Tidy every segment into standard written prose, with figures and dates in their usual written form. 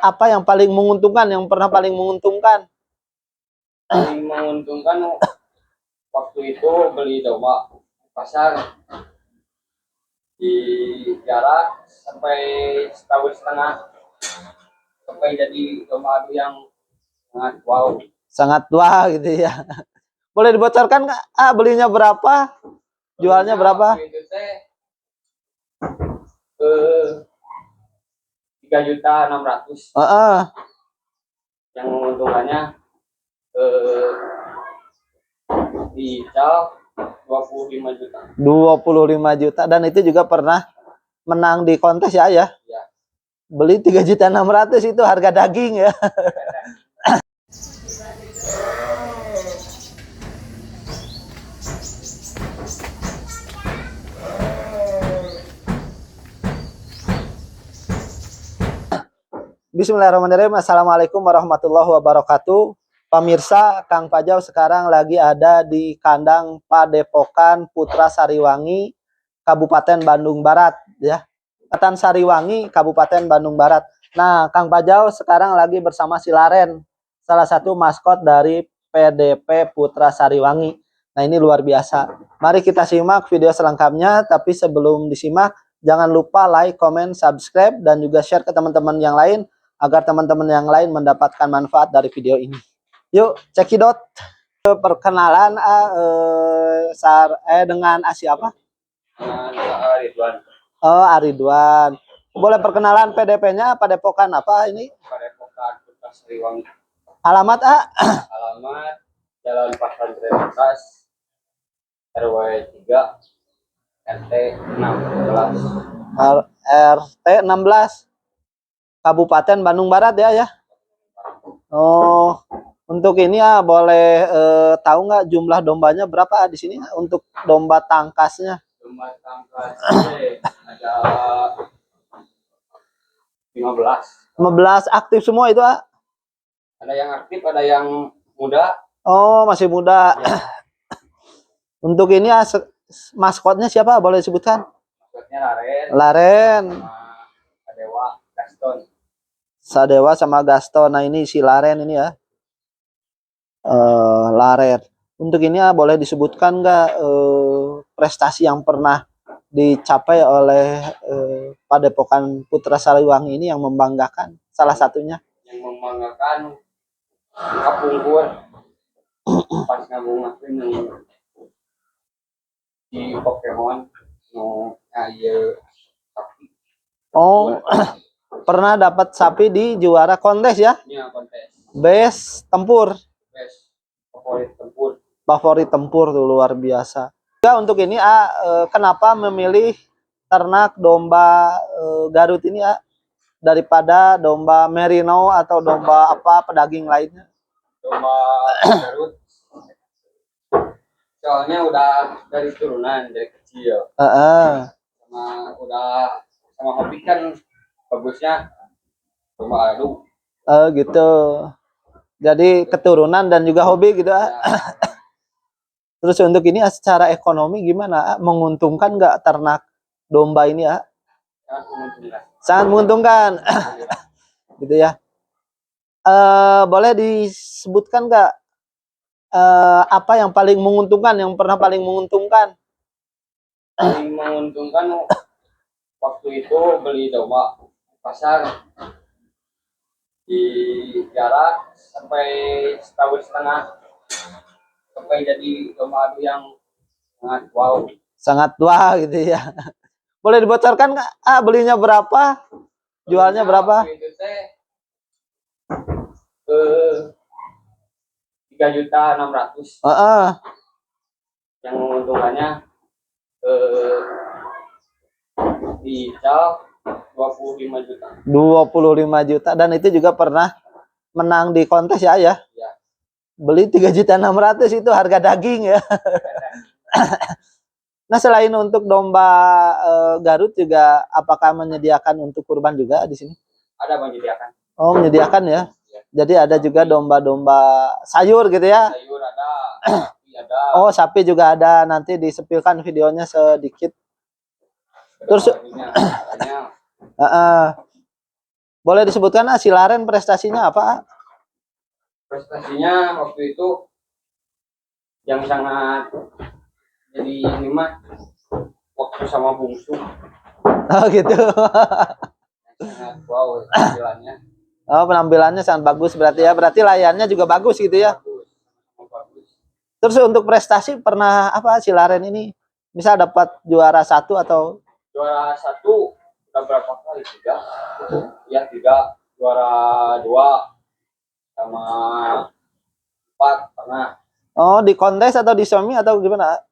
Apa yang paling menguntungkan, yang pernah paling menguntungkan? Paling menguntungkan waktu itu beli domba di pasar di jarak sampai setahun setengah sampai jadi domba adu yang sangat wow. Sangat tua gitu ya. Boleh dibocorkan nggak? Belinya berapa? Jualnya berapa? Waktu itu teh 3.600.000. Yang menguntungkannya di Ical 25 juta. 25 juta, dan itu juga pernah menang di kontes ya? Ya. Beli 3.600.000 itu harga daging ya. Bismillahirrahmanirrahim. Assalamualaikum warahmatullahi wabarakatuh. Pemirsa, Kang Pajau sekarang lagi ada di kandang Padepokan Putra Sariwangi, Kabupaten Bandung Barat ya. Kecamatan Sariwangi, Kabupaten Bandung Barat. Nah, Kang Pajau sekarang lagi bersama si Laren, salah satu maskot dari PDP Putra Sariwangi. Nah, ini luar biasa. Mari kita simak video selengkapnya, tapi sebelum disimak, jangan lupa like, comment, subscribe, dan juga share ke teman-teman yang lain, agar teman-teman yang lain mendapatkan manfaat dari video ini. Yuk, cekidot. Perkenalan dengan siapa? Ridwan. Oh, Aridwan. Boleh perkenalan PDP-nya, Padepokan apa ini? Padepokan Putra Sariwangi. Alamat Alamat Jalan Pasantren Atas RW 3 RT 16. RT 16 Kabupaten Bandung Barat ya. Oh, untuk ini ya boleh tahu nggak jumlah dombanya berapa di sini untuk domba tangkasnya? Domba tangkasnya ada 15 aktif semua itu. Ada yang aktif, ada yang muda. Oh, masih muda ya. Untuk ini ya maskotnya siapa, boleh disebutkan? Maskotnya Laren. Sadewa, Gaston. Sadewa sama Gaston. Nah, ini si Laren ini ya. Laren. Untuk ini ya boleh disebutkan nggak prestasi yang pernah dicapai oleh Padepokan Putra Sariwangi ini yang membanggakan, salah satunya? Yang membanggakan kapungkur pas ngabung-ngabung di Pokemon no ayo sapi. Oh, pernah dapat sapi di juara kontes ya? Iya, kontes. Best tempur. Best favorit tempur. Favorit tempur tuh, luar biasa. Juga untuk ini kenapa memilih ternak domba Garut ini daripada domba merino atau domba apa pedaging lainnya? Domba Garut soalnya udah dari turunan dari kecil. Sama hobi kan bagusnya domba adu. Gitu. Jadi keturunan dan juga hobi gitu ya. Terus untuk ini secara ekonomi gimana? Menguntungkan nggak ternak domba ini ya? Sangat menguntungkan. Gitu ya. Boleh disebutkan nggak apa yang paling menguntungkan, yang pernah paling menguntungkan? Paling menguntungkan waktu itu beli domba di pasar di jarak sampai setahun setengah sampai jadi domba adu yang sangat wow. Sangat tua gitu ya. Boleh dibocorkan nggak? Belinya berapa? Jualnya berapa? Waktu itu teh 3.600.000. Yang menguntungkannya di Ical 25 juta. 25 juta, dan itu juga pernah menang di kontes ya? Ya. Beli 3.600.000 itu harga daging ya. Nah, selain untuk domba Garut juga, apakah menyediakan untuk kurban juga di sini? Ada menyediakan. Oh, menyediakan ya. Jadi ada juga domba-domba sayur gitu ya? Sayur ada, sapi ada. Oh, sapi juga ada. Nanti disepilkan videonya sedikit. Terus Boleh disebutkan si Laren prestasinya apa? Ah? Prestasinya waktu itu yang sangat jadi ini mah waktu sama bungsu Oh gitu. yang sangat wow penampilannya. Oh, penampilannya sangat bagus berarti ya. Berarti layarnya juga bagus gitu ya. Bagus, sama bagus. Terus untuk prestasi pernah apa si Laren ini? Misal dapat juara 1 atau Juara 1 udah berapa kali? 3. Ya 3. Juara 2 sama 4 pernah. oh di kontes atau di semi atau gimana?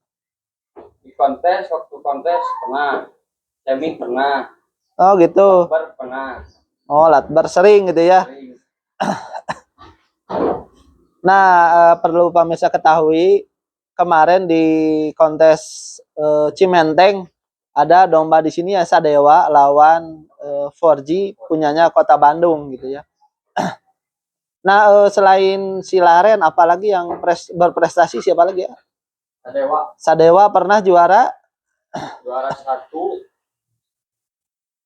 Di kontes, waktu kontes pernah. Semi pernah. Oh gitu. Pernah. Oh, latbar sering gitu ya. Sering. Nah, perlu pemirsa ketahui kemarin di kontes Cimenteng ada domba di sini ya Sadewa lawan 4G punyanya Kota Bandung gitu ya. Nah, selain si Laren apalagi yang berprestasi siapa lagi ya? Sadewa Sadewa pernah juara juara 1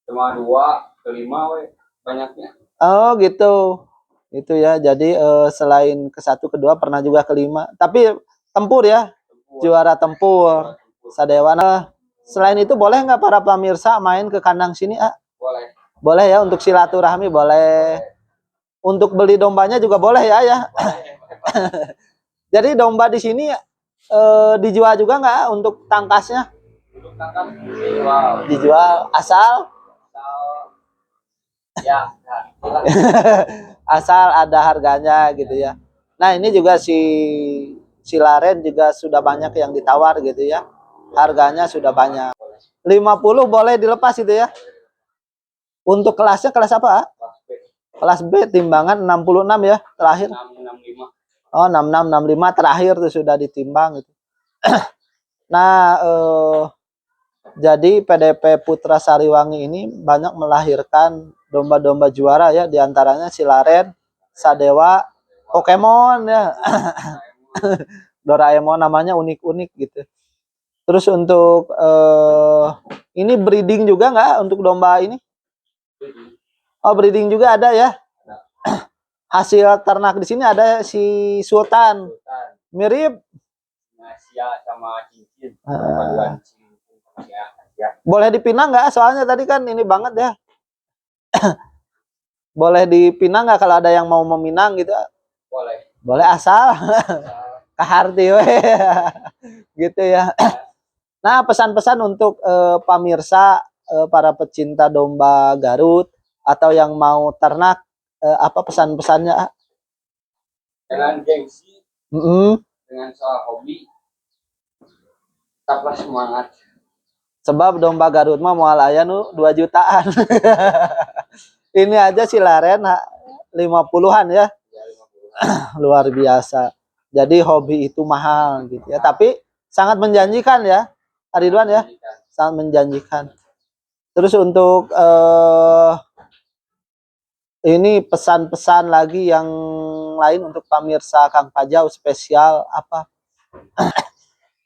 cuma 2 kelima we banyaknya. oh gitu. Itu ya. Jadi selain ke 1 kedua pernah juga kelima. Tapi tempur ya. Juara tempur. Sadewa. Nah, selain itu boleh nggak para pemirsa main ke kandang sini? Ah? Boleh. Boleh ya untuk silaturahmi boleh. Untuk beli dombanya juga boleh ya ya. Jadi domba di sini dijual juga nggak untuk tangkasnya? Untuk tangkap dijual. Dijual asal Ya, asal ada harganya gitu ya. Nah ini juga si Laren juga sudah banyak yang ditawar gitu ya. Harganya sudah banyak. 50 boleh dilepas itu ya. Untuk kelasnya kelas apa? Kelas B timbangan 66 ya terakhir. 65. Oh 66 65 terakhir tuh sudah ditimbang gitu. Nah jadi PDP Putra Sariwangi ini banyak melahirkan domba-domba juara ya, diantaranya si Laren, Sadewa, Pokemon ya. Doraemon namanya unik-unik gitu. Terus untuk ini breeding juga nggak untuk domba ini? Oh breeding juga ada ya. Hasil ternak di sini ada si Sultan. Mirip. Asia sama cincin. Paduan cincin sama Asia. Boleh dipinang nggak? Soalnya tadi kan ini banget ya. Boleh dipinang nggak kalau ada yang mau meminang gitu? Boleh. Boleh asal. Kaharti we. Gitu ya. Nah, pesan-pesan untuk pemirsa para pecinta domba Garut atau yang mau ternak apa pesan-pesannya? Dengan gengsi, dengan soal hobi, tetaplah semangat. Sebab domba Garut mah moal aya nu 2 jutaan. Ini aja si Laren 50-an ya. Luar biasa. Jadi hobi itu mahal gitu ya. Tapi sangat menjanjikan ya. Ridwan ya. Sangat menjanjikan. Terus untuk ini pesan-pesan lagi yang lain untuk pemirsa Kang Pajau spesial apa?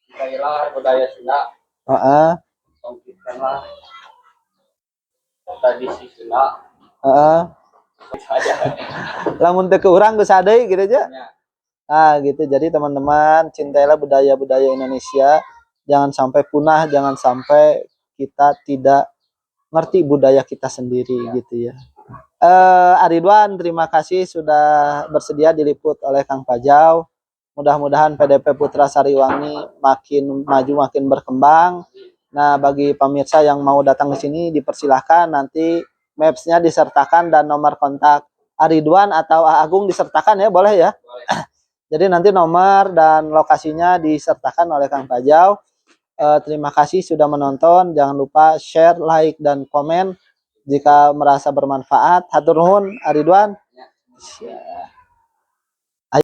Cintailah budaya Sunda. Bangkitkanlah tradisi Sunda. Lamun teu urang geus sadeu gitu aja. Gitu. Jadi teman-teman, cintailah budaya-budaya Indonesia. Jangan sampai punah, jangan sampai kita tidak ngerti budaya kita sendiri gitu ya. Aridwan, terima kasih sudah bersedia diliput oleh Kang Pajau. Mudah-mudahan PDP Putra Sariwangi makin maju, makin berkembang. Nah, bagi pemirsa yang mau datang ke sini dipersilahkan, nanti maps-nya disertakan dan nomor kontak Aridwan atau Agung disertakan ya, boleh ya? Boleh. Jadi nanti nomor dan lokasinya disertakan oleh Kang Pajau. Terima kasih sudah menonton. Jangan lupa share, like, dan komen jika merasa bermanfaat. Hatur nuhun, Aridwan. Ya.